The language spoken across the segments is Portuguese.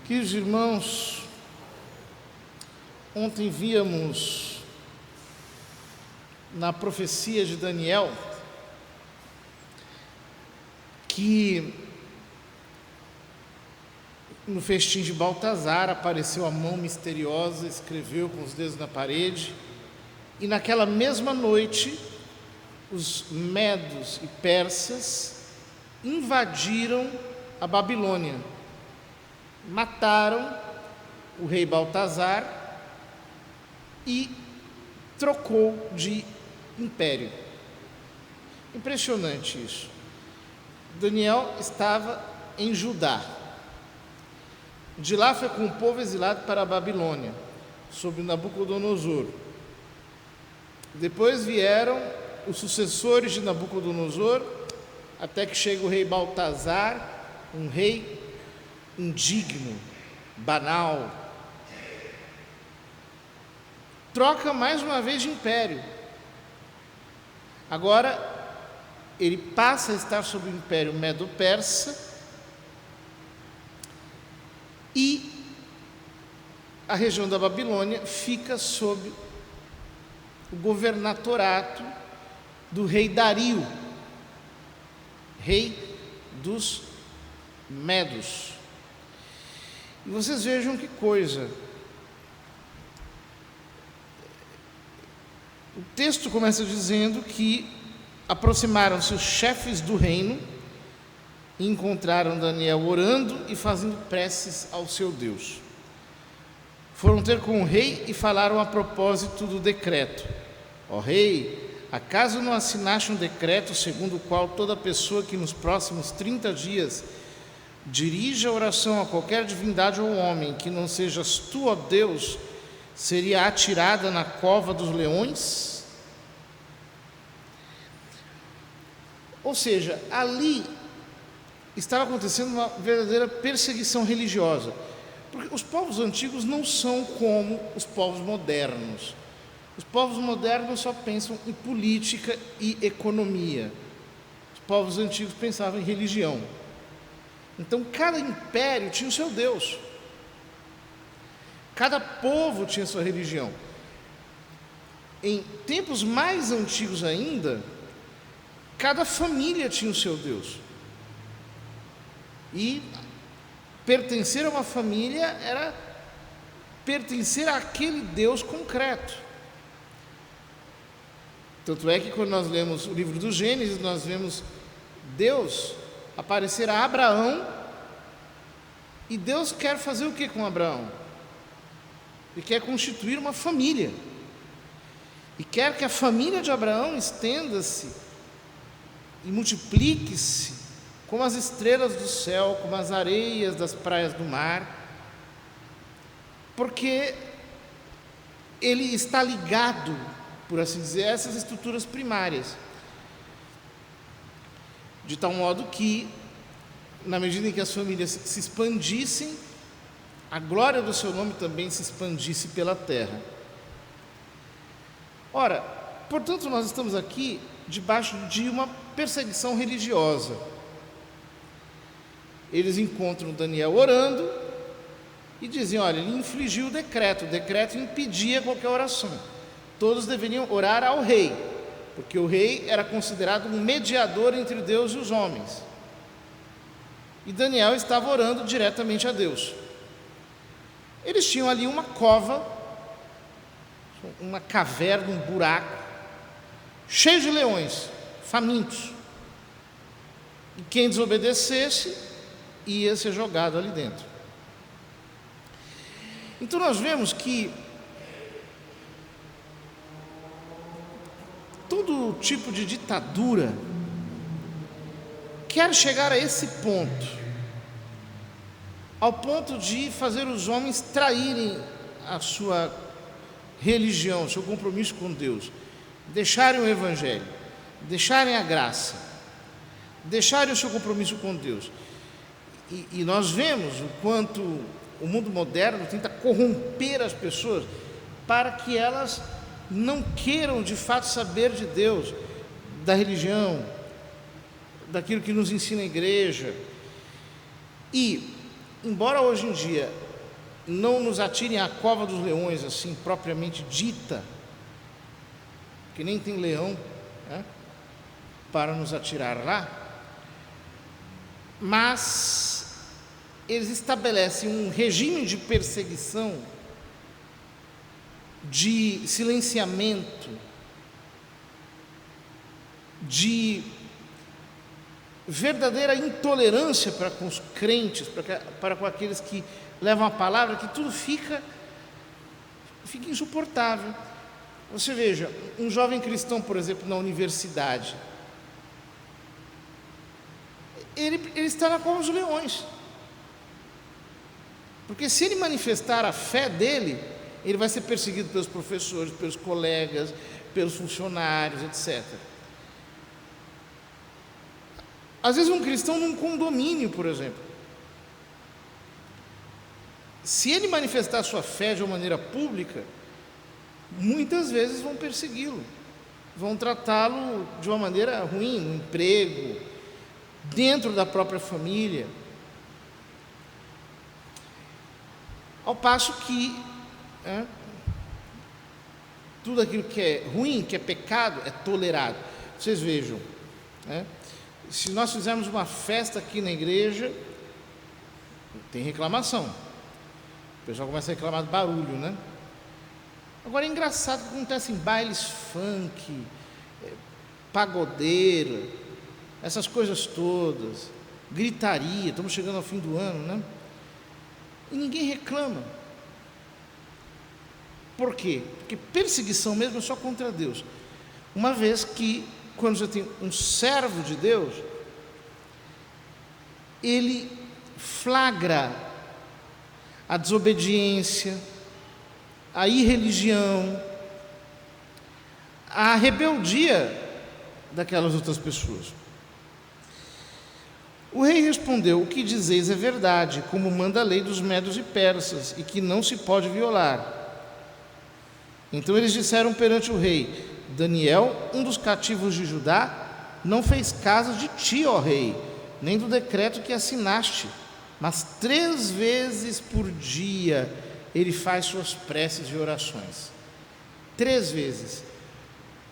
Queridos irmãos, ontem víamos na profecia de Daniel que no festim de Baltazar apareceu a mão misteriosa, escreveu com os dedos na parede, e naquela mesma noite os medos e persas invadiram a Babilônia, mataram o rei Baltazar e trocou de império. Impressionante isso. Daniel estava em Judá. De lá foi com o povo exilado para a Babilônia, sob Nabucodonosor. Depois vieram os sucessores de Nabucodonosor, até que chega o rei Baltazar, um rei indigno, banal. Troca mais uma vez de império. Agora ele passa a estar sob o império medo-persa e a região da Babilônia fica sob o governatorato do rei Dario, rei dos medos. E vocês vejam que coisa. O texto começa dizendo que aproximaram-se os chefes do reino e encontraram Daniel orando e fazendo preces ao seu Deus. Foram ter com o rei e falaram a propósito do decreto. Ó rei, acaso não assinaste um decreto segundo o qual toda pessoa que nos próximos 30 dias dirija oração a qualquer divindade ou homem que não sejas tu, ó Deus, seria atirada na cova dos leões? Ou seja, ali estava acontecendo uma verdadeira perseguição religiosa, porque os povos antigos não são como os povos modernos. Os povos modernos só pensam em política e economia. Os povos antigos pensavam em religião. Então, cada império tinha o seu Deus. Cada povo tinha sua religião. Em tempos mais antigos ainda, cada família tinha o seu Deus. E pertencer a uma família era pertencer àquele Deus concreto. Tanto é que quando nós lemos o livro do Gênesis, nós vemos Deus aparecer a Abraão, e Deus quer fazer o que com Abraão? Ele quer constituir uma família, e quer que a família de Abraão estenda-se e multiplique-se como as estrelas do céu, como as areias das praias do mar, porque ele está ligado, por assim dizer, a essas estruturas primárias, de tal modo que, na medida em que as famílias se expandissem, a glória do seu nome também se expandisse pela terra. Ora, portanto, nós estamos aqui debaixo de uma perseguição religiosa. Eles encontram Daniel orando e dizem: olha, ele infligiu o decreto impedia qualquer oração. Todos deveriam orar ao rei, porque o rei era considerado um mediador entre Deus e os homens. E Daniel estava orando diretamente a Deus. Eles tinham ali uma cova, uma caverna, um buraco, cheio de leões, famintos. E quem desobedecesse ia ser jogado ali dentro. Então nós vemos que todo tipo de ditadura quer chegar a esse ponto, ao ponto de fazer os homens traírem a sua religião, o seu compromisso com Deus, deixarem o Evangelho, deixarem a graça, deixarem o seu compromisso com Deus. E nós vemos o quanto o mundo moderno tenta corromper as pessoas para que elas não queiram de fato saber de Deus, da religião, daquilo que nos ensina a igreja. E embora hoje em dia não nos atirem à cova dos leões, assim, propriamente dita, que nem tem leão, né, para nos atirar lá, mas eles estabelecem um regime de perseguição, de silenciamento, de verdadeira intolerância para com os crentes, para com aqueles que levam a palavra, que tudo fica insuportável. Você veja, um jovem cristão, por exemplo, na universidade, ele está na cova dos leões, porque se ele manifestar a fé dele, ele vai ser perseguido pelos professores, pelos colegas, pelos funcionários, etc. Às vezes um cristão num condomínio, por exemplo, se ele manifestar sua fé de uma maneira pública, muitas vezes vão persegui-lo, vão tratá-lo de uma maneira ruim, no emprego, dentro da própria família. Ao passo que tudo aquilo que é ruim, que é pecado, é tolerado. Vocês vejam, se nós fizermos uma festa aqui na igreja, tem reclamação. O pessoal começa a reclamar do barulho, né? Agora é engraçado que acontece em bailes funk, pagodeira, essas coisas todas, gritaria, estamos chegando ao fim do ano, né? E ninguém reclama. Por quê? Porque perseguição mesmo é só contra Deus. Uma vez que, quando você tem um servo de Deus, ele flagra a desobediência, a irreligião, a rebeldia daquelas outras pessoas. O rei respondeu: o que dizeis é verdade, como manda a lei dos medos e persas, e que não se pode violar. Então eles disseram perante o rei: Daniel, um dos cativos de Judá, não fez caso de ti, ó rei, nem do decreto que assinaste, mas 3 vezes por dia ele faz suas preces e orações. 3 vezes,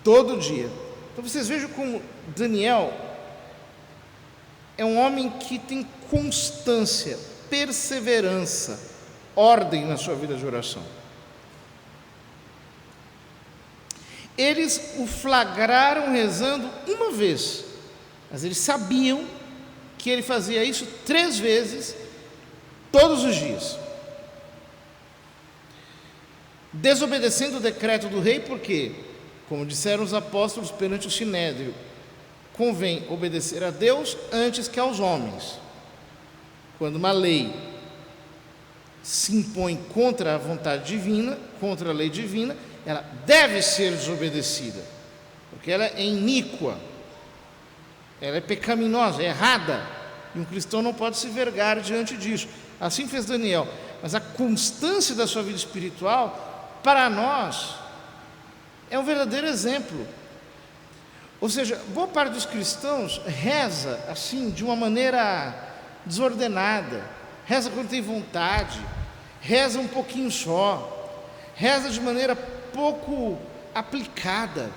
todo dia. Então vocês vejam como Daniel é um homem que tem constância, perseverança, ordem na sua vida de oração. Eles o flagraram rezando uma vez, mas eles sabiam que ele fazia isso 3 vezes, todos os dias, desobedecendo o decreto do rei, porque, como disseram os apóstolos perante o sinédrio, convém obedecer a Deus antes que aos homens. Quando uma lei se impõe contra a vontade divina, contra a lei divina, ela deve ser desobedecida, porque ela é iníqua, ela é pecaminosa, é errada, e um cristão não pode se vergar diante disso. Assim fez Daniel. Mas a constância da sua vida espiritual, para nós, é um verdadeiro exemplo. Ou seja, boa parte dos cristãos reza assim, de uma maneira desordenada, reza quando tem vontade, reza um pouquinho só, reza de maneira pouco aplicada.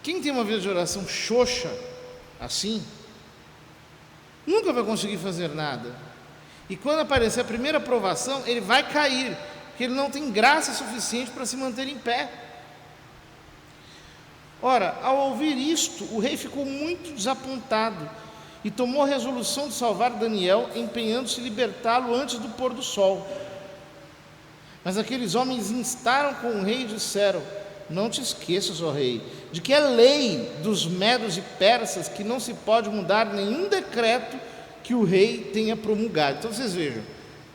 Quem tem uma vida de oração xoxa, assim, nunca vai conseguir fazer nada. E quando aparecer a primeira provação, ele vai cair, porque ele não tem graça suficiente para se manter em pé. Ora, ao ouvir isto, o rei ficou muito desapontado e tomou a resolução de salvar Daniel, empenhando-se em libertá-lo antes do pôr do sol. Mas aqueles homens instaram com o rei e disseram: não te esqueças, ó rei, de que é lei dos medos e persas que não se pode mudar nenhum decreto que o rei tenha promulgado. Então vocês vejam,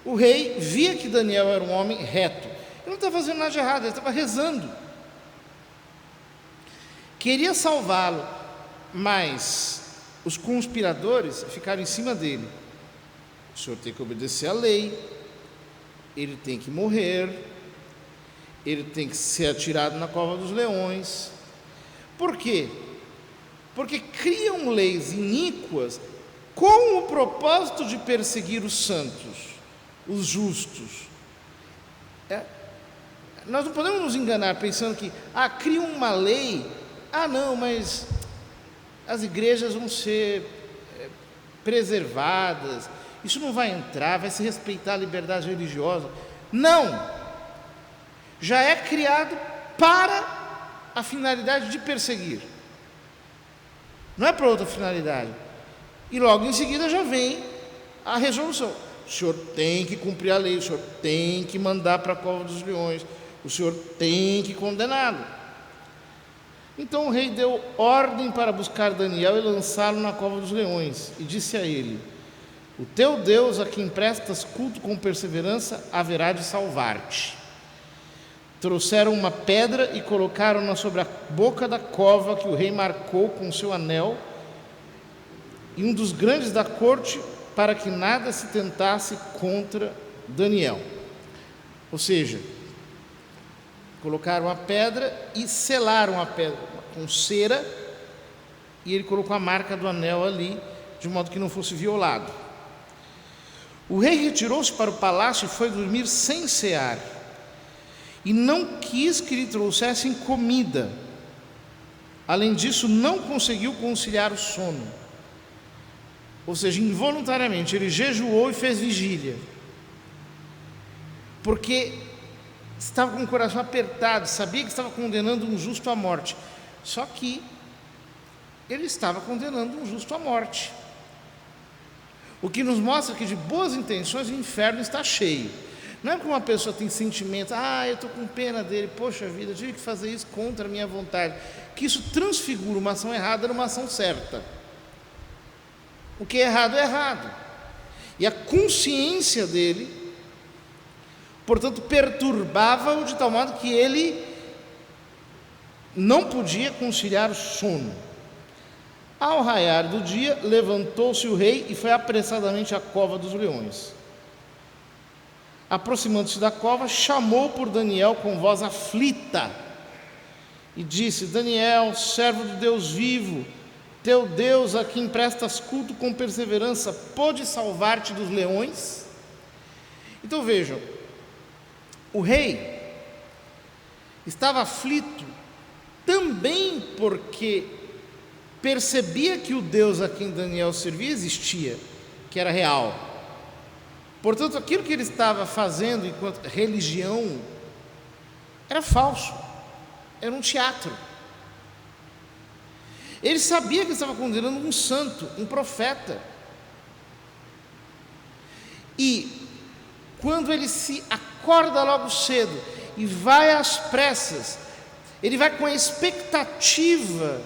o rei via que Daniel era um homem reto, ele não estava fazendo nada de errado, ele estava rezando, queria salvá-lo, mas os conspiradores ficaram em cima dele. O senhor tem que obedecer à lei, ele tem que morrer, ele tem que ser atirado na cova dos leões. Por quê? Porque criam leis iníquas com o propósito de perseguir os santos, os justos. Nós não podemos nos enganar pensando que, criam uma lei, não, mas as igrejas vão ser preservadas, isso não vai entrar, vai se respeitar a liberdade religiosa. Não! Já é criado para a finalidade de perseguir, não é para outra finalidade. E logo em seguida já vem a resolução: o senhor tem que cumprir a lei, o senhor tem que mandar para a cova dos leões, o senhor tem que condená-lo. Então o rei deu ordem para buscar Daniel e lançá-lo na cova dos leões, e disse a ele: o teu Deus, a quem prestas culto com perseverança, haverá de salvar-te. Trouxeram uma pedra e colocaram-na sobre a boca da cova, que o rei marcou com seu anel, e um dos grandes da corte, para que nada se tentasse contra Daniel. Ou seja, colocaram a pedra e selaram a pedra com cera, e ele colocou a marca do anel ali, de modo que não fosse violado. O rei retirou-se para o palácio e foi dormir sem cear, e não quis que lhe trouxessem comida. Além disso, não conseguiu conciliar o sono. Ou seja, involuntariamente ele jejuou e fez vigília, porque estava com o coração apertado, sabia que estava condenando um justo à morte. Só que ele estava condenando um justo à morte, o que nos mostra que de boas intenções o inferno está cheio. Não é que uma pessoa tem sentimento, eu estou com pena dele, poxa vida, eu tive que fazer isso contra a minha vontade, que isso transfigura uma ação errada numa ação certa. O que é errado é errado, e a consciência dele, portanto, perturbava-o de tal modo que ele não podia conciliar o sono. Ao raiar do dia, levantou-se o rei e foi apressadamente à cova dos leões. Aproximando-se da cova, chamou por Daniel com voz aflita e disse: Daniel, servo do Deus vivo, teu Deus, a quem prestas culto com perseverança, pôde salvar-te dos leões? Então vejam, o rei estava aflito também porque percebia que o Deus a quem Daniel servia existia, que era real. Portanto, aquilo que ele estava fazendo enquanto religião era falso, era um teatro. Ele sabia que estava condenando um santo, um profeta. E quando ele se acorda logo cedo e vai às pressas, ele vai com a expectativa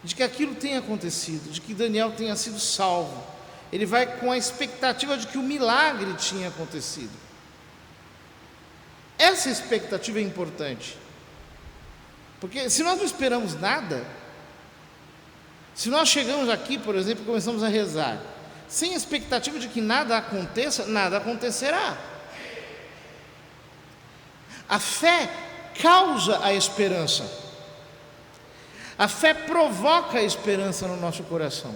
de que aquilo tenha acontecido, de que Daniel tenha sido salvo. Ele vai com a expectativa de que o milagre tinha acontecido. Essa expectativa é importante, porque se nós não esperamos nada, se nós chegamos aqui, por exemplo, e começamos a rezar, sem a expectativa de que nada aconteça, nada acontecerá. A fé causa a esperança. A fé provoca a esperança no nosso coração.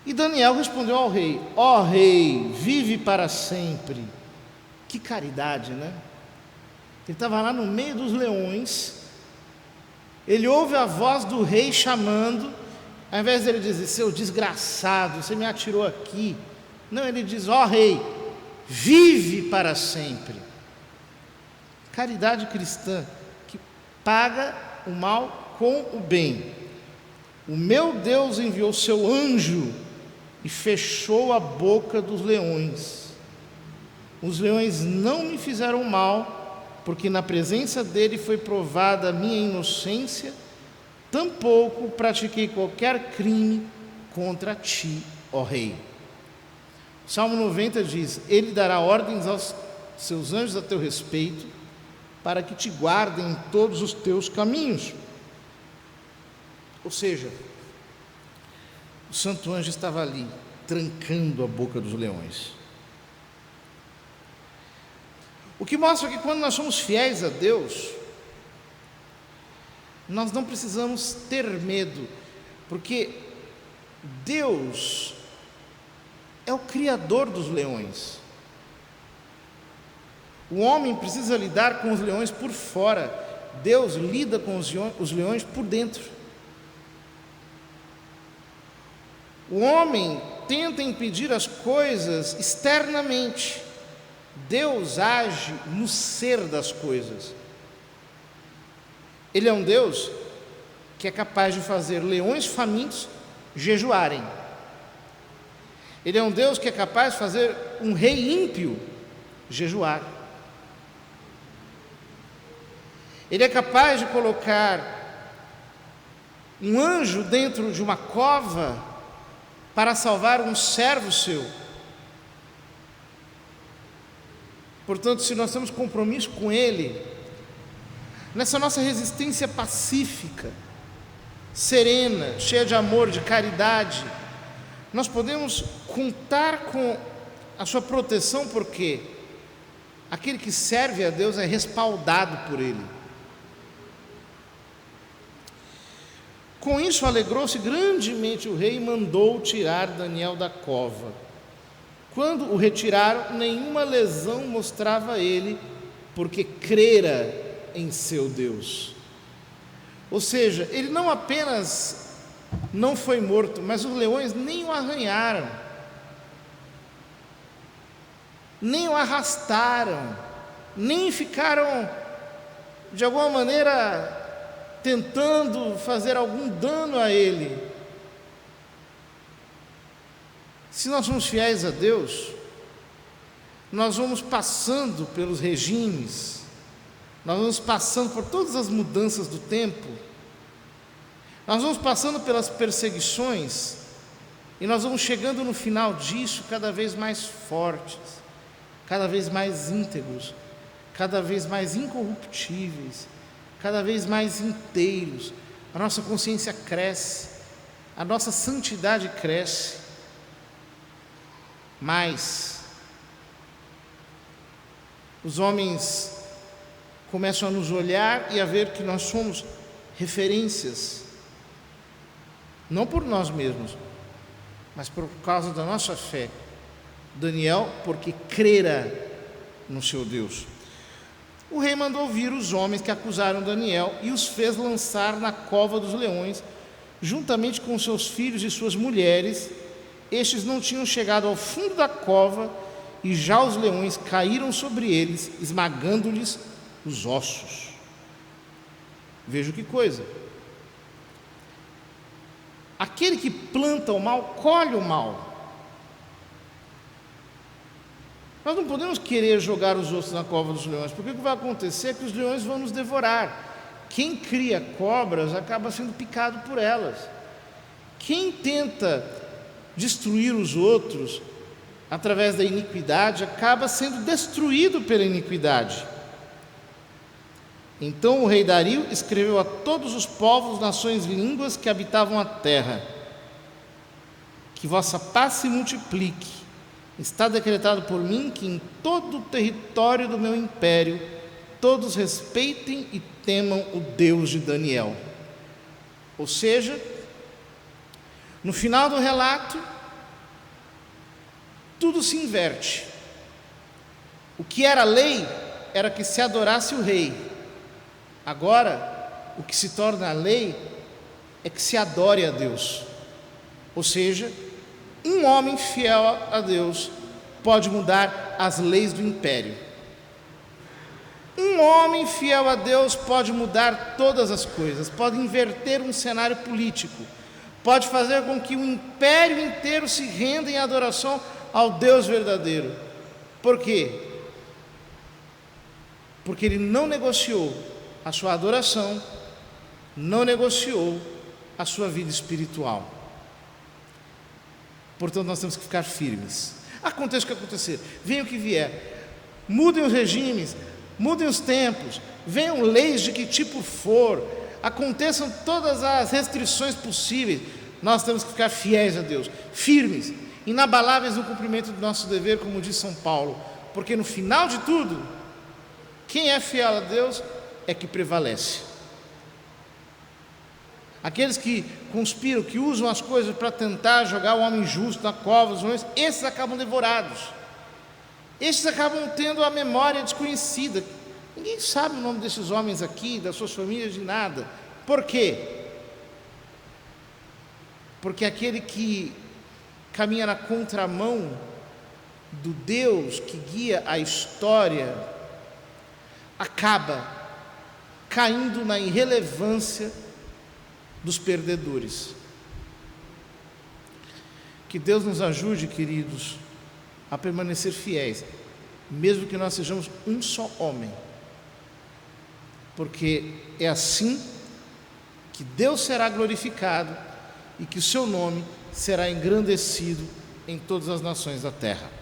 E Daniel respondeu ao rei: ó rei, vive para sempre. Que caridade, né? Ele estava lá no meio dos leões, ele ouve a voz do rei chamando, ao invés dele dizer: seu desgraçado, você me atirou aqui. Não, ele diz: ó rei, vive para sempre. Caridade cristã, que paga o mal com o bem. O meu Deus enviou seu anjo e fechou a boca dos leões. Os leões não me fizeram mal, porque na presença dele foi provada a minha inocência, tampouco pratiquei qualquer crime contra ti, ó rei. Salmo 90 diz: ele dará ordens aos seus anjos a teu respeito, para que te guardem em todos os teus caminhos. Ou seja, o santo anjo estava ali, trancando a boca dos leões. O que mostra que quando nós somos fiéis a Deus, nós não precisamos ter medo, Porque Deus é o criador dos leões. O homem precisa lidar com os leões por fora, Deus lida com os leões por dentro. O homem tenta impedir as coisas externamente, Deus age no ser das coisas. Ele é um Deus que é capaz de fazer leões famintos jejuarem. Ele é um Deus que é capaz de fazer um rei ímpio jejuar. Ele é capaz de colocar um anjo dentro de uma cova para salvar um servo seu. Portanto, se nós temos compromisso com Ele, nessa nossa resistência pacífica, serena, cheia de amor, de caridade, nós podemos contar com a sua proteção, porque aquele que serve a Deus é respaldado por Ele. Com isso alegrou-se grandemente o rei e mandou tirar Daniel da cova. Quando o retiraram, nenhuma lesão mostrava ele, porque crera em seu Deus. Ou seja, ele não apenas não foi morto, mas os leões nem o arranharam, nem o arrastaram, nem ficaram de alguma maneira tentando fazer algum dano a ele. Se nós somos fiéis a Deus, nós vamos passando pelos regimes, nós vamos passando por todas as mudanças do tempo, nós vamos passando pelas perseguições, e nós vamos chegando no final disso cada vez mais fortes, cada vez mais íntegros, cada vez mais incorruptíveis, cada vez mais inteiros. A nossa consciência cresce, a nossa santidade cresce. Mas os homens começam a nos olhar e a ver que nós somos referências, não por nós mesmos, mas por causa da nossa fé. Daniel, porque crera no seu Deus. O rei mandou vir os homens que acusaram Daniel e os fez lançar na cova dos leões, juntamente com seus filhos e suas mulheres. Estes não tinham chegado ao fundo da cova, e já os leões caíram sobre eles, esmagando-lhes os ossos. Veja que coisa. Aquele que planta o mal, colhe o mal. Nós não podemos querer jogar os ossos na cova dos leões, porque o que vai acontecer é que os leões vão nos devorar. Quem cria cobras acaba sendo picado por elas. Quem tenta destruir os outros através da iniquidade acaba sendo destruído pela iniquidade. Então o rei Dario escreveu a todos os povos, nações e línguas que habitavam a terra: que vossa paz se multiplique. Está decretado por mim que em todo o território do meu império todos respeitem e temam o Deus de Daniel. Ou seja, no final do relato, tudo se inverte. O que era lei era que se adorasse o rei. Agora, o que se torna lei é que se adore a Deus. Ou seja, um homem fiel a Deus pode mudar as leis do império. Um homem fiel a Deus pode mudar todas as coisas, pode inverter um cenário político, pode fazer com que o império inteiro se renda em adoração ao Deus verdadeiro. Por quê? Porque ele não negociou a sua adoração, não negociou a sua vida espiritual. Portanto, nós temos que ficar firmes. Aconteça o que acontecer, venha o que vier, mudem os regimes, mudem os tempos, venham leis de que tipo for, aconteçam todas as restrições possíveis, nós temos que ficar fiéis a Deus, firmes, inabaláveis no cumprimento do nosso dever, como diz São Paulo, porque no final de tudo, quem é fiel a Deus é que prevalece. aqueles que conspiram, que usam as coisas para tentar jogar o homem justo na cova, esses acabam devorados. Esses acabam tendo a memória desconhecida. Ninguém sabe o nome desses homens aqui, das suas famílias, de nada. Por quê? Porque aquele que caminha na contramão do Deus que guia a história acaba caindo na irrelevância dos perdedores. Que Deus nos ajude, queridos, a permanecer fiéis, mesmo que nós sejamos um só homem, porque é assim que Deus será glorificado e que o seu nome será engrandecido em todas as nações da terra.